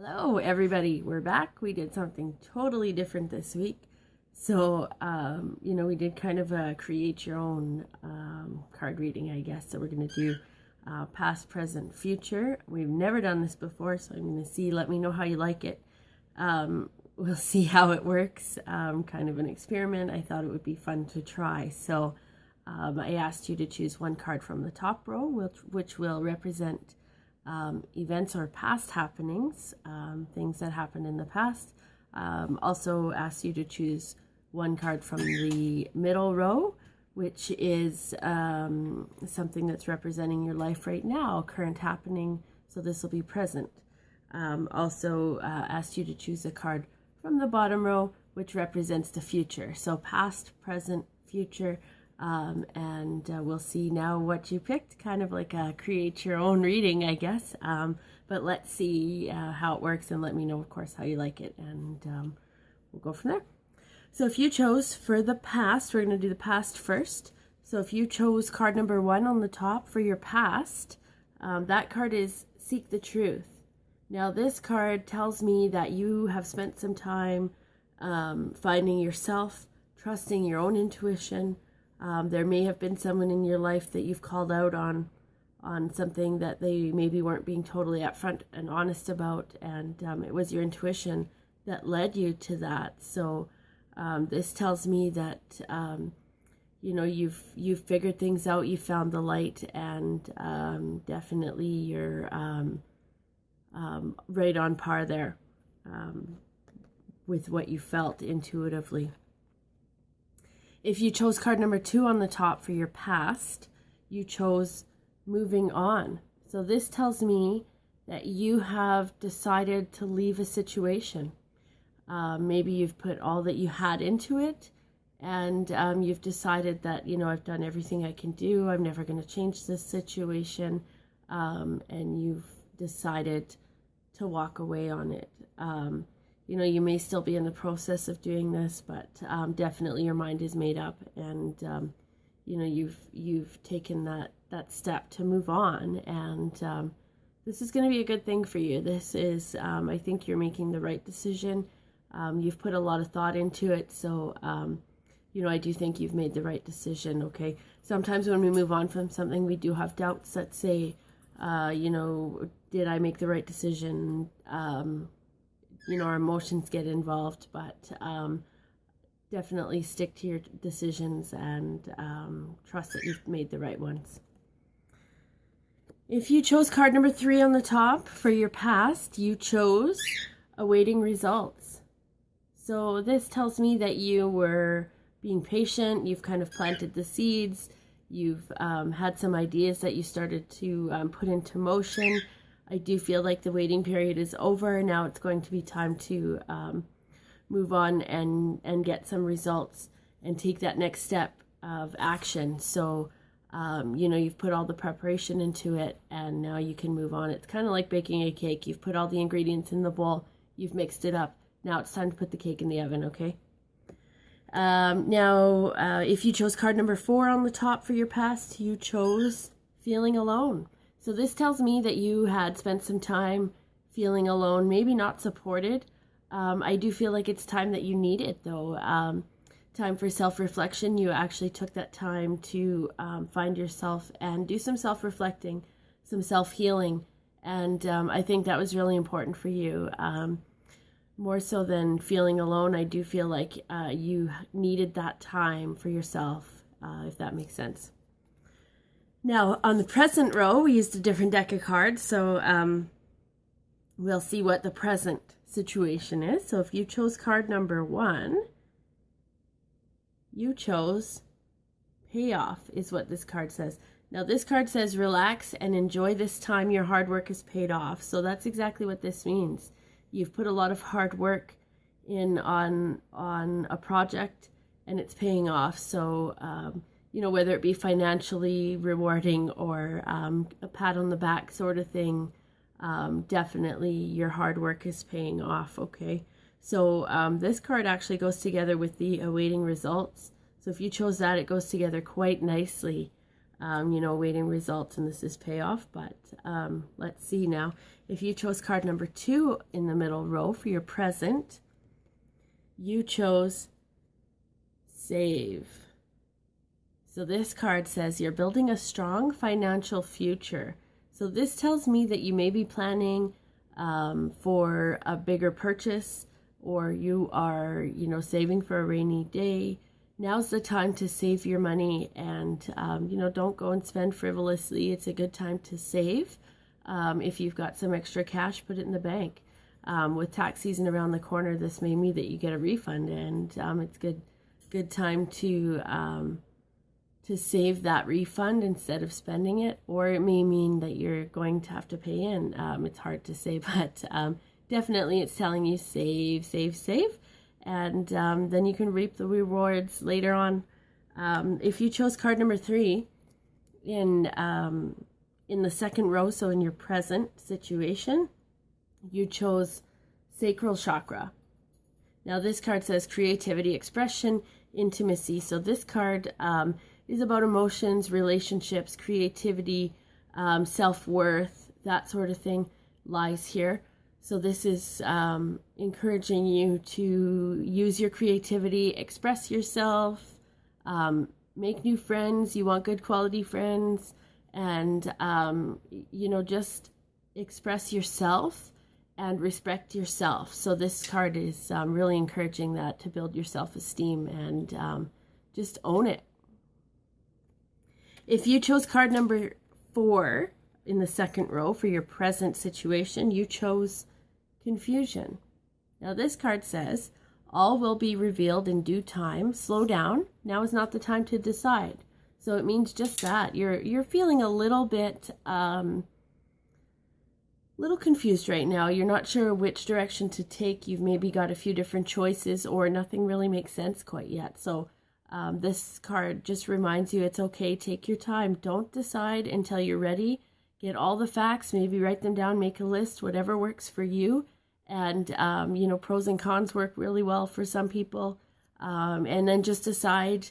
Hello, everybody. We're back. We did something totally different this week. So, we did kind of a create your own card reading, I guess. So we're going to do past, present, future. We've never done this before, so I'm going to see. Let me know how you like it. We'll see how it works. Kind of an experiment. I thought it would be fun to try. So I asked you to choose one card from the top row, which will represent events or past happenings, things that happened in the past. Also asked you to choose one card from the middle row, which is something that's representing your life right now, current happening. So this will be present. Also asked you to choose a card from the bottom row, which represents the future. So past, present, future. We'll see now what you picked, kind of like a create your own reading, I guess. But let's see how it works, and let me know, of course, how you like it, and we'll go from there. So if you chose for the past, we're going to do the past first. So if you chose card number 1 on the top for your past, that card is Seek the Truth. Now this card tells me that you have spent some time finding yourself, trusting your own intuition. There may have been someone in your life that you've called out on something that they maybe weren't being totally upfront and honest about, and it was your intuition that led you to that. So this tells me that you've figured things out, you found the light, and definitely you're right on par there with what you felt intuitively. If you chose card number 2 on the top for your past, you chose moving on. So this tells me that you have decided to leave a situation. Maybe you've put all that you had into it, and you've decided that, I've done everything I can do. I'm never going to change this situation. And you've decided to walk away on it. You may still be in the process of doing this, but definitely your mind is made up, and you've taken that step to move on, and this is going to be a good thing for you. This is, I think you're making the right decision. You've put a lot of thought into it, so I do think you've made the right decision. Okay, sometimes when we move on from something, we do have doubts that say, did I make the right decision? Our emotions get involved, but definitely stick to your decisions and trust that you've made the right ones. If you chose card number 3 on the top for your past, you chose awaiting results. So this tells me that you were being patient, you've kind of planted the seeds, you've had some ideas that you started to put into motion. I do feel like the waiting period is over. Now it's going to be time to move on and get some results and take that next step of action. So, you've put all the preparation into it, and now you can move on. It's kind of like baking a cake. You've put all the ingredients in the bowl. You've mixed it up. Now it's time to put the cake in the oven, okay? If you chose card number 4 on the top for your past, you chose feeling alone. So this tells me that you had spent some time feeling alone, maybe not supported. I do feel like it's time that you need it, though. Time for self-reflection. You actually took that time to find yourself and do some self-reflecting, some self-healing. And I think that was really important for you. More so than feeling alone, I do feel like you needed that time for yourself, if that makes sense. Now, on the present row, we used a different deck of cards, so we'll see what the present situation is. So if you chose card number 1, you chose payoff, is what this card says. Now, this card says relax and enjoy this time. Your hard work is paid off. So that's exactly what this means. You've put a lot of hard work in on a project, and it's paying off. So, whether it be financially rewarding or a pat on the back sort of thing, definitely your hard work is paying off, okay? So this card actually goes together with the awaiting results. So if you chose that, it goes together quite nicely. waiting results, and this is payoff. But let's see now. If you chose card number 2 in the middle row for your present, you chose save. So this card says you're building a strong financial future. So this tells me that you may be planning for a bigger purchase, or you are, saving for a rainy day. Now's the time to save your money, and, don't go and spend frivolously. It's a good time to save. If you've got some extra cash, put it in the bank. With tax season around the corner, this may mean that you get a refund, and it's good time to save that refund instead of spending it, or it may mean that you're going to have to pay in. It's hard to say, but definitely it's telling you save, save, save, and then you can reap the rewards later on. If you chose card number 3 in the second row, so in your present situation, you chose sacral chakra. Now this card says creativity, expression, intimacy. So this card is about emotions, relationships, creativity, self-worth, that sort of thing lies here. So this is encouraging you to use your creativity, express yourself, make new friends. You want good quality friends, and just express yourself and respect yourself. So this card is really encouraging that, to build your self-esteem and just own it. If you chose card number 4 in the second row for your present situation, you chose confusion. Now this card says, all will be revealed in due time. Slow down. Now is not the time to decide. So it means just that. You're feeling a little bit little confused right now. You're not sure which direction to take. You've maybe got a few different choices, or nothing really makes sense quite yet. So this card just reminds you it's okay. Take your time. Don't decide until you're ready. Get all the facts, maybe write them down, make a list, whatever works for you. And, pros and cons work really well for some people. And then just decide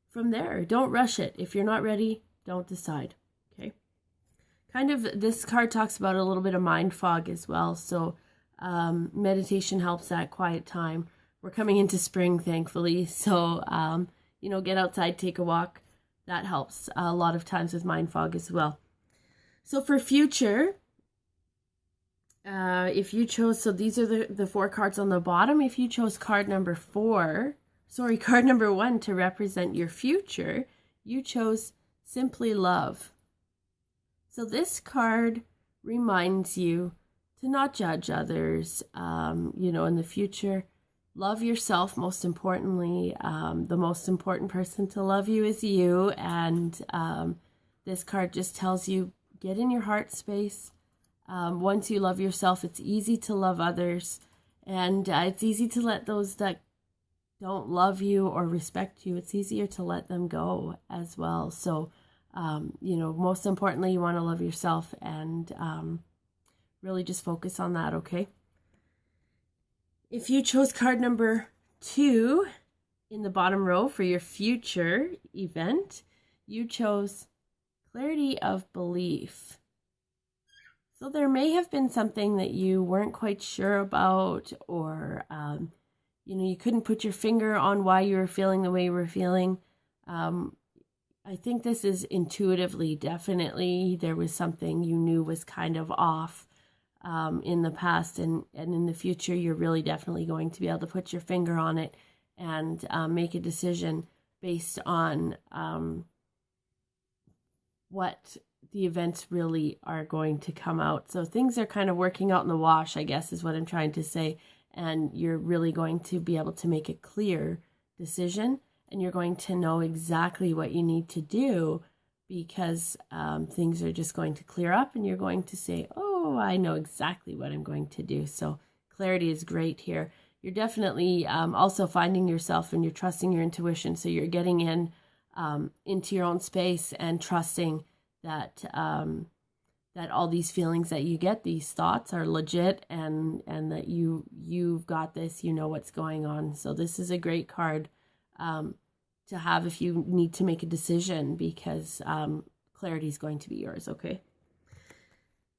from there. Don't rush it. If you're not ready, don't decide. Okay. Kind of, this card talks about a little bit of mind fog as well. So meditation helps that quiet time. We're coming into spring, thankfully. So, get outside, take a walk. That helps a lot of times with mind fog as well. So for future, if you chose, so these are the 4 cards on the bottom. If you chose card number 1 to represent your future, you chose simply love. So this card reminds you to not judge others, in the future. Love yourself, most importantly. The most important person to love you is you. And this card just tells you, get in your heart space. Once you love yourself, it's easy to love others. And it's easy to let those that don't love you or respect you, it's easier to let them go as well. So, most importantly, you want to love yourself, and really just focus on that, okay? If you chose card number 2 in the bottom row for your future event, you chose clarity of belief. So there may have been something that you weren't quite sure about, or, you couldn't put your finger on why you were feeling the way you were feeling. I think this is intuitively, definitely, there was something you knew was kind of off in the past, and in the future, you're really definitely going to be able to put your finger on it and make a decision based on what the events really are going to come out. So things are kind of working out in the wash, I guess, is what I'm trying to say. And you're really going to be able to make a clear decision, and you're going to know exactly what you need to do, because things are just going to clear up, and you're going to say, oh, I know exactly what I'm going to do. So clarity is great here. You're definitely also finding yourself, and you're trusting your intuition. So you're getting into your own space and trusting that that all these feelings that you get, these thoughts, are legit, and that you've got this, you know what's going on. So this is a great card to have if you need to make a decision, because clarity is going to be yours, okay?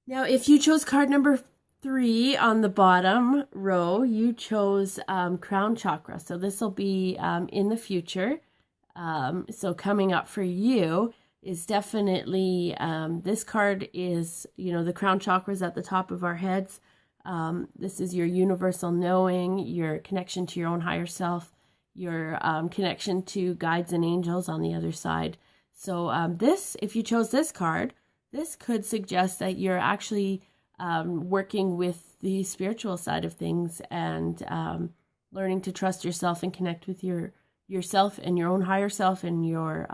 Now, if you chose card number 3 on the bottom row, you chose crown chakra. So this will be in the future. So coming up for you is definitely, this card is, the crown chakra is at the top of our heads. This is your universal knowing, your connection to your own higher self, your connection to guides and angels on the other side. So if you chose this card, this could suggest that you're actually working with the spiritual side of things and learning to trust yourself and connect with yourself and your own higher self and your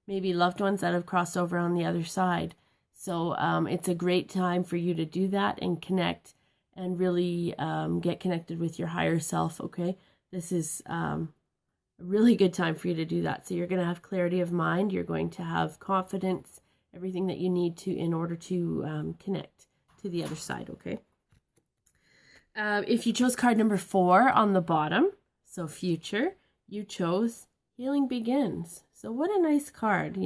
maybe loved ones that have crossed over on the other side. So it's a great time for you to do that and connect and really get connected with your higher self, okay? This is a really good time for you to do that. So you're going to have clarity of mind. You're going to have confidence, everything that you need to in order to connect to the other side, okay? If you chose card number 4 on the bottom, so future, you chose healing begins. So what a nice card,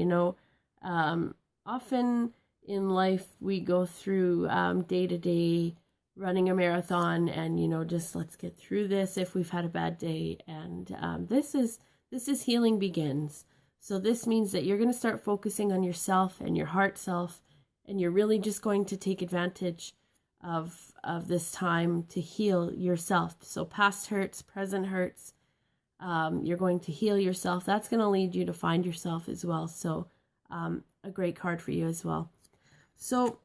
often in life we go through day to day running a marathon and, just let's get through this if we've had a bad day. And this is healing begins. So this means that you're going to start focusing on yourself and your heart self, and you're really just going to take advantage of this time to heal yourself. So past hurts, present hurts, you're going to heal yourself. That's going to lead you to find yourself as well. So a great card for you as well. So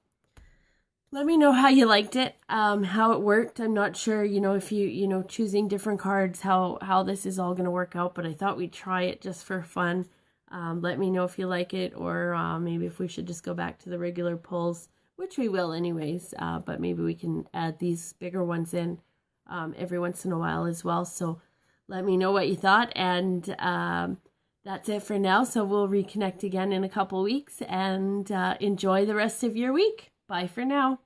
let me know how you liked it, how it worked. I'm not sure, if you, choosing different cards, how this is all going to work out, but I thought we'd try it just for fun. Let me know if you like it, or maybe if we should just go back to the regular pulls, which we will anyways, but maybe we can add these bigger ones in every once in a while as well. So let me know what you thought, and that's it for now. So we'll reconnect again in a couple weeks, and enjoy the rest of your week. Bye for now.